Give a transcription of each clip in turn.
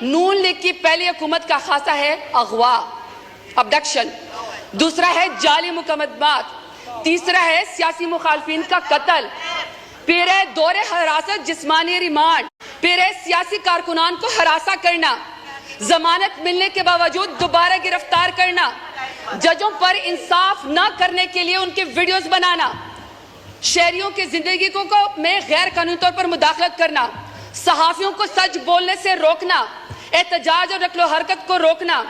نون league کی پہلی حکومت کا خاصہ ہے اغوا، ابڈکشن، دوسرا ہے جعلی مقدمات، تیسرا ہے سیاسی مخالفین کا قتل، پھر ہے دور حراست جسمانی ریمانڈ، پھر ہے سیاسی کارکنان کو ہراساں کرنا، ضمانت ملنے کے باوجود دوبارہ گرفتار کرنا، ججوں پر انصاف نہ کرنے کے لیے ان کے ویڈیوز بنانا، شہریوں کی زندگی میں غیر قانونی طور پر مداخلت کرنا، صحافیوں کو سچ بولنے سے روکنا، احتجاج اور نقل و حرکت کو روکنا،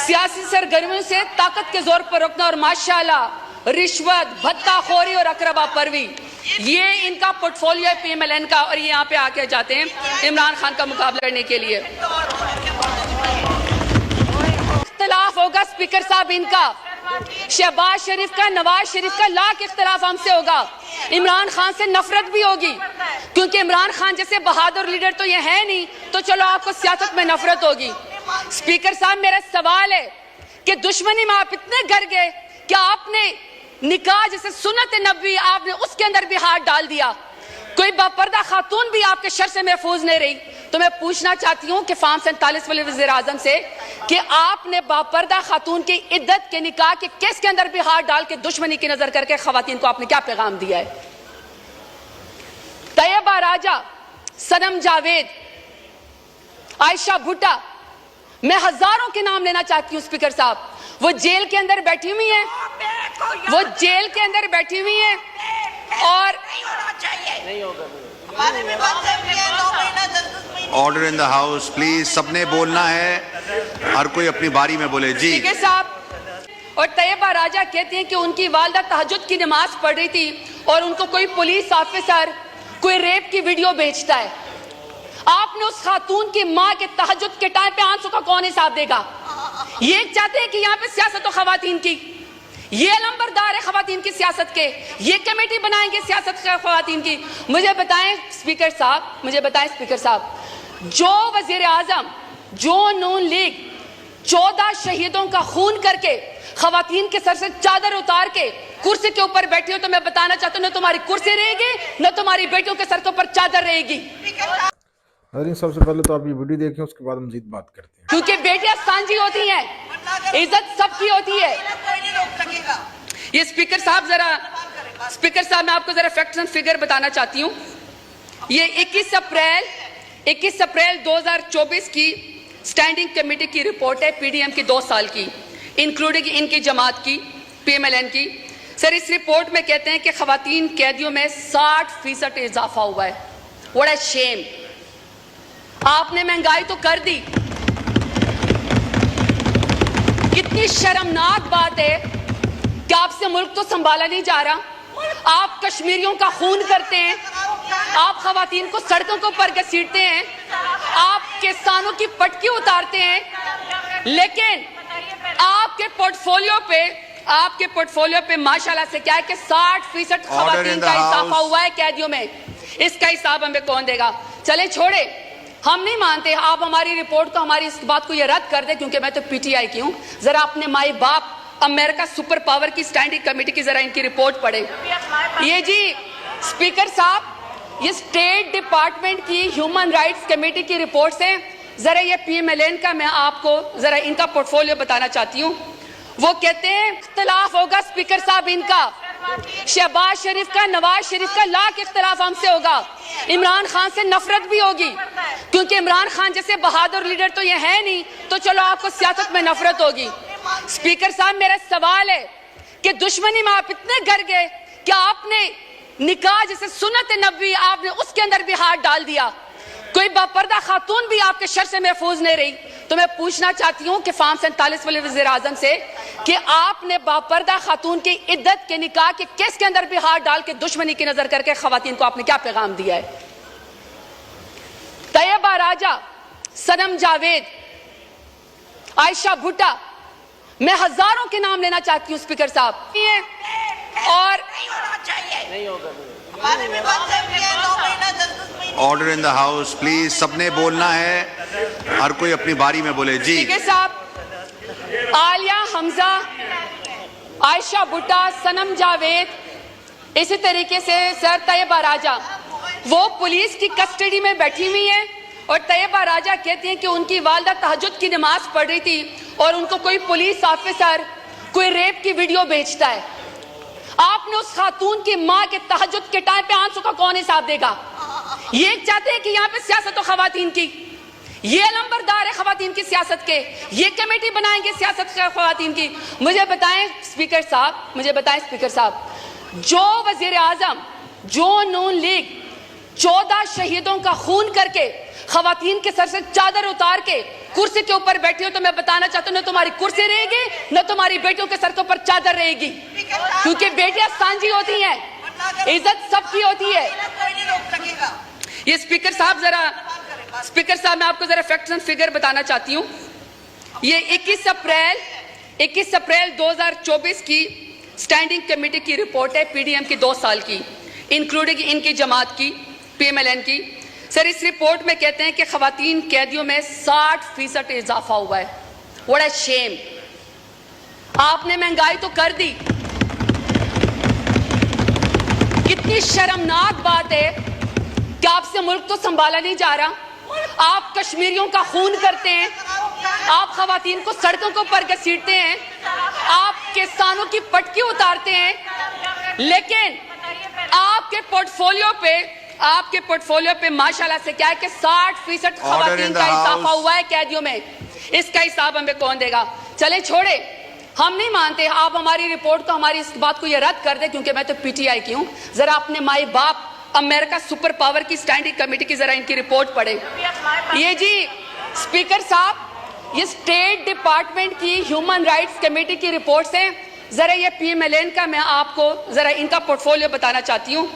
سیاسی سرگرمیوں سے طاقت کے زور پر روکنا، اور ماشاءاللہ رشوت، بھتہ خوری اور اقربا پروی، یہ ان کا پورٹ فولیو ہے پی ایم ایل این کا، اور یہ یہاں پہ آ کے جاتے ہیں عمران خان کا مقابلہ کرنے کے لیے۔ اختلاف ہوگا اسپیکر صاحب ان کا، شہباز شریف کا، نواز شریف کا، لاکھ اختلاف ہم سے ہوگا، عمران خان سے نفرت بھی ہوگی، کیونکہ عمران خان جیسے بہادر لیڈر تو یہ ہے نہیں، تو چلو آپ کو سیاست میں نفرت ہوگی۔ اسپیکر صاحب میرا سوال ہے کہ دشمنی میں آپ اتنے گر گئے کہ آپ نے نکاح جیسے سنت نبوی آپ نے اس کے اندر بھی ہاتھ ڈال دیا، کوئی باپردہ خاتون بھی آپ کے شر سے محفوظ نہیں رہی، تو میں پوچھنا چاہتی ہوں کہ فارم 47 والے وزیر اعظم سے کہ آپ نے باپردہ خاتون کی عدت کے نکاح کے کیس کے اندر بھی ہاتھ ڈال کے دشمنی کی نظر کر کے خواتین کو آپ نے کیا پیغام دیا ہے؟ طیبہ راجہ، صنم جاوید، عائشہ بھٹا، میں ہزاروں کے نام لینا چاہتی ہوں اسپیکر صاحب، وہ جیل کے اندر بیٹھی ہوئی ہیں، وہ جیل کے اندر بیٹھی ہوئی ہیں، اور order in the house please, سب نے بولنا ہے، ہر کوئی اپنی باری میں بولے۔ جی اسپیکر صاحب، اور طیبہ راجہ کہتے ہیں کہ ان کی والدہ تہجد کی نماز پڑھ رہی تھی اور ان کو کوئی پولیس آفیسر کوئی ریپ کی ویڈیو بھیجتا ہے، آپ نے اس خاتون کی ماں کے تہجد کے ٹائم پہ آنسوں کا کون حساب دے گا؟ یہ چاہتے ہیں کہ یہاں پہ سیاست و خواتین کی، یہ علمبردار ہے خواتین کی سیاست کے، یہ کمیٹی بنائیں گے سیاست کا خواتین کی۔ مجھے بتائیں اسپیکر صاحب، جو وزیر اعظم، جو نون لیگ 14 شہیدوں کا خون کر کے خواتین کے سر سے چادر اتار کے کرسی کے اوپر بیٹھی ہو، تو میں بتانا چاہتا ہوں نہ تمہاری کرسی رہے گی، نہ تمہاری بیٹیوں کے سر کے اوپر چادر رہے گی۔ حضرین سب سے پہلے تو آپ یہ ویڈیو دیکھیں، اس کے بعد مزید بات کرتے ہیں۔ کیونکہ بیٹیاں سانجی ہوتی ہیں، عزت سب کی ہوتی ہے۔ یہ اسپیکر صاحب میں آپ کو ذرا فیکٹس اینڈ فگر بتانا چاہتی ہوں۔ یہ 21 اپریل 2024 کی سٹینڈنگ کمیٹی کی رپورٹ ہے، پی ڈی ایم کی 2 سال کی، انکلوڈنگ ان کی جماعت کی، پی ایم ایل این کی۔ سر اس رپورٹ میں کہتے ہیں کہ خواتین قیدیوں میں 60% اضافہ ہوا ہے۔ واٹ اے شیم! آپ نے مہنگائی تو کر دی، کتنی شرمناک بات ہے کہ آپ سے ملک تو سنبھالا نہیں جا رہا، آپ کشمیریوں کا خون کرتے ہیں، آپ خواتین کو سڑکوں کو پر گھسیٹتے ہیں، آپ کسانوں کی پٹکی اتارتے ہیں، لیکن آپ کے پورٹ فولیو پہ ماشاءاللہ سے کیا ہے کہ 60% خواتین کا اضافہ ہوا ہے قیدیوں میں۔ اس کا حساب ہمیں کون دے گا؟ چلے چھوڑے، ہم نہیں مانتے، آپ ہماری رپورٹ کو، ہماری اس بات کو یہ رد کر دیں، کیونکہ میں تو پی ٹی آئی کی ہوں۔ ذرا اپنے مائی باپ امریکہ سپر پاور کی سٹینڈنگ کمیٹی کی ذرا ان کی رپورٹ پڑھیں۔ یہ جی اسپیکر صاحب، یہ اسٹیٹ ڈپارٹمنٹ کی ہیومن رائٹس کمیٹی کی رپورٹس ہیں، ذرا یہ پی ایم ایل این کا میں آپ کو ذرا ان کا پورٹ فولیو بتانا چاہتی ہوں۔ وہ کہتے ہیں اختلاف ہوگا اسپیکر صاحب ان کا، شہباز شریف کا، نواز شریف کا، لاکھ اختلاف ہم سے ہوگا، عمران خان سے نفرت بھی ہوگی، کیونکہ عمران خان جیسے بہادر لیڈر تو یہ ہے نہیں، تو چلو آپ کو سیاست میں نفرت ہوگی۔ اسپیکر صاحب میرا سوال ہے کہ دشمنی میں آپ اتنے گر گئے کہ آپ نے نکاح جیسے سنت نبوی آپ نے اس کے اندر بھی ہاتھ ڈال دیا، کوئی باپردہ خاتون بھی آپ کے شر سے محفوظ نہیں رہی، تو میں پوچھنا چاہتی ہوں کہ فارم 47 والے وزیر اعظم سے کہ آپ نے باپردہ خاتون کی عدت کے نکاح کے کیس کے اندر بھی ہاتھ ڈال کے دشمنی کی نظر کر کے خواتین کو آپ نے کیا پیغام دیا ہے؟ طیبہ راجہ، صنم جاوید، عائشہ بھٹا، میں ہزاروں کے نام لینا چاہتی ہوں اسپیکر صاحب، اور order in the house please, سب نے بولنا ہے، ہر کوئی اپنی باری میں بولے۔ جی اسپیکر صاحب، عالیہ حمزہ، عائشہ بھٹا، صنم جاوید، اسی طریقے سے سر طیبہ راجہ، وہ پولیس کی کسٹڈی میں بیٹھی ہوئی ہیں اور طیبہ راجہ کہتی ہیں کہ ان کی والدہ تہجد کی نماز پڑھ رہی تھی اور ان کو کوئی پولیس آفیسر کوئی ریپ کی ویڈیو بھیجتا ہے. آپ نے اس خاتون کی ماں کے تہجد کے ٹائم پہ آنسو کا کون حساب دے گا؟ یہ چاہتے ہیں کہ یہاں پہ سیاست ہو خواتین کی, یہ علمبردار ہے خواتین کی سیاست کے, یہ کمیٹی بنائیں گے سیاست کے خواتین کی. مجھے بتائیں اسپیکر صاحب, جو وزیر اعظم, جو نون لیگ 14 شہیدوں کا خون کر کے خواتین کے سر سے چادر اتار کے کرسی کے اوپر بیٹھی ہو, تو میں بتانا چاہتا ہوں نہ تمہاری کرسی رہے گی نہ تمہاری بیٹیوں کے سر کے اوپر چادر رہے گی, کیونکہ بیٹیاں سانجی ہوتی ہیں, عزت سب کی ہوتی ہے. یہ اسپیکر صاحب میں آپ کو ذرا فیکٹس اینڈ فگر بتانا چاہتی ہوں. یہ 21 اپریل 2024 کی اسٹینڈنگ کمیٹی کی رپورٹ ہے, پی ڈی ایم کی 2 سال کی, انکلوڈنگ ان کی جماعت کی, پی ایم ایل این کی. سر اس رپورٹ میں کہتے ہیں کہ خواتین قیدیوں میں 60% اضافہ ہوا ہے. واٹ اے شیم. آپ نے مہنگائی تو کر دی, کتنی شرمناک بات ہے کہ آپ سے ملک تو سنبھالا نہیں جا رہا. آپ کشمیریوں کا خون کرتے ہیں, آپ خواتین کو سڑکوں کو پر گھسیٹتے ہیں, آپ کسانوں کی پٹکی اتارتے ہیں, لیکن آپ کے پورٹ فولیو پہ ماشاءاللہ سے کیا ہے کہ 60% خواتین کا اضافہ ہوا ہے قیدیوں میں. اس کا حساب ہمیں کون دے گا؟ چلیں چھوڑے, ہم نہیں مانتے. آپ ہماری رپورٹ کو, ہماری اس بات کو یہ رد کر دیں, کیونکہ میں تو پی ٹی آئی کی ہوں. ذرا اپنے مائی باپ امریکہ سپر پاور کی اسٹینڈنگ کمیٹی کی ذرا ان کی رپورٹ پڑھیں. یہ جی اسپیکر صاحب, یہ اسٹیٹ ڈپارٹمنٹ کی ہیومن رائٹس کمیٹی کی رپورٹس ہیں. ذرا یہ پی ایم ایل این کا, میں آپ کو ذرا ان کا پورٹ فولیو بتانا چاہتی ہوں.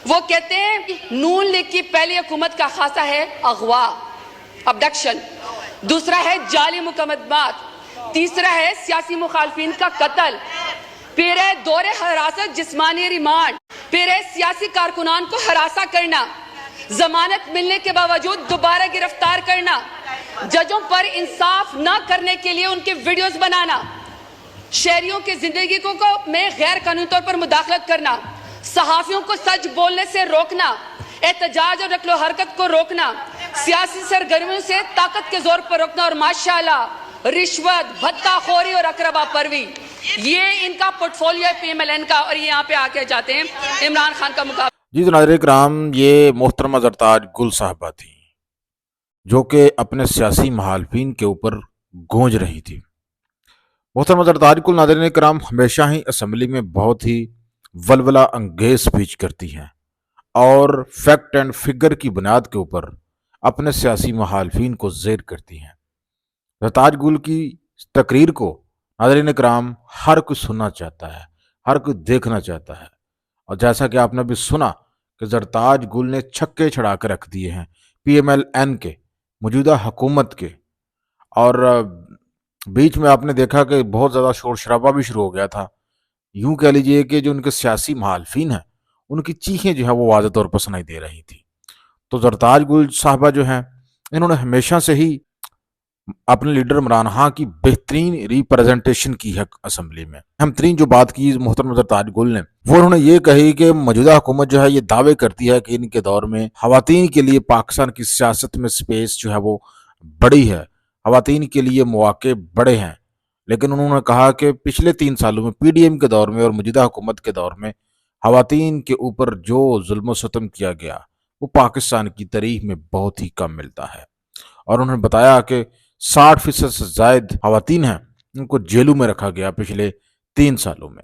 وہ کہتے ہیں نون لیگ کی پہلی حکومت کا خاصہ ہے اغوا, ابڈکشن, دوسرا ہے جعلی مقدمات, تیسرا ہے سیاسی مخالفین کا قتل, پھر ہے دور حراست جسمانی ریمانڈ, پھر ہے سیاسی کارکنان کو ہراساں کرنا, ضمانت ملنے کے باوجود دوبارہ گرفتار کرنا, ججوں پر انصاف نہ کرنے کے لیے ان کے ویڈیوز بنانا, شہریوں کی زندگی میں غیر قانونی طور پر مداخلت کرنا, صحافیوں کو سچ بولنے سے روکنا, احتجاج اور نقل و حرکت کو روکنا, سیاسی سرگرمیوں سے طاقت کے زور پر روکنا, اور ماشاءاللہ رشوت, بھتہ خوری اور اقربا پروی. یہ ان کا پورٹ فولیو ہے پی ایم ایل این کا, اور یہ یہاں پہ آ کے جاتے ہیں عمران خان کا مقابلہ. جی تو ناظرین کرام, یہ محترمہ زرتاج گل صاحبہ تھی جو کہ اپنے سیاسی مخالفین کے اوپر گونج رہی تھی. محترمہ زرتاج گل ناظرین کرام ہمیشہ ہی اسمبلی میں بہت ہی ولولہ انگیز سپیچ کرتی ہیں اور فیکٹ اینڈ فگر کی بنیاد کے اوپر اپنے سیاسی مخالفین کو زیر کرتی ہیں. زرتاج گل کی تقریر کو ناظرین کرام ہر کوئی سننا چاہتا ہے, ہر کوئی دیکھنا چاہتا ہے, اور جیسا کہ آپ نے بھی سنا کہ زرتاج گل نے چھکے چھڑا کے رکھ دیے ہیں پی ایم ایل این کے, موجودہ حکومت کے. اور بیچ میں آپ نے دیکھا کہ بہت زیادہ شور شرابہ بھی شروع ہو گیا تھا. یوں کہہ لیجئے کہ جو ان کے سیاسی مخالفین ہیں ان کی چیخیں جو ہے وہ واضح طور پر سنائی دے رہی تھی. تو زرتاج گل صاحبہ جو ہیں انہوں نے ہمیشہ سے ہی اپنے لیڈر عمران خان کی بہترین ریپریزنٹیشن کی ہے اسمبلی میں. اہم ترین جو بات کی محترمہ زرتاج گل نے, وہ انہوں نے یہ کہی کہ موجودہ حکومت جو ہے یہ دعوے کرتی ہے کہ ان کے دور میں خواتین کے لیے پاکستان کی سیاست میں سپیس جو ہے وہ بڑی ہے, خواتین کے لیے مواقع بڑے ہیں. لیکن انہوں نے کہا کہ پچھلے 3 سالوں میں پی ڈی ایم کے دور میں اور موجودہ حکومت کے دور میں خواتین کے اوپر جو ظلم و ستم کیا گیا وہ پاکستان کی تاریخ میں بہت ہی کم ملتا ہے. اور انہوں نے بتایا کہ 60% سے زائد خواتین ہیں ان کو جیلوں میں رکھا گیا پچھلے 3 سالوں میں.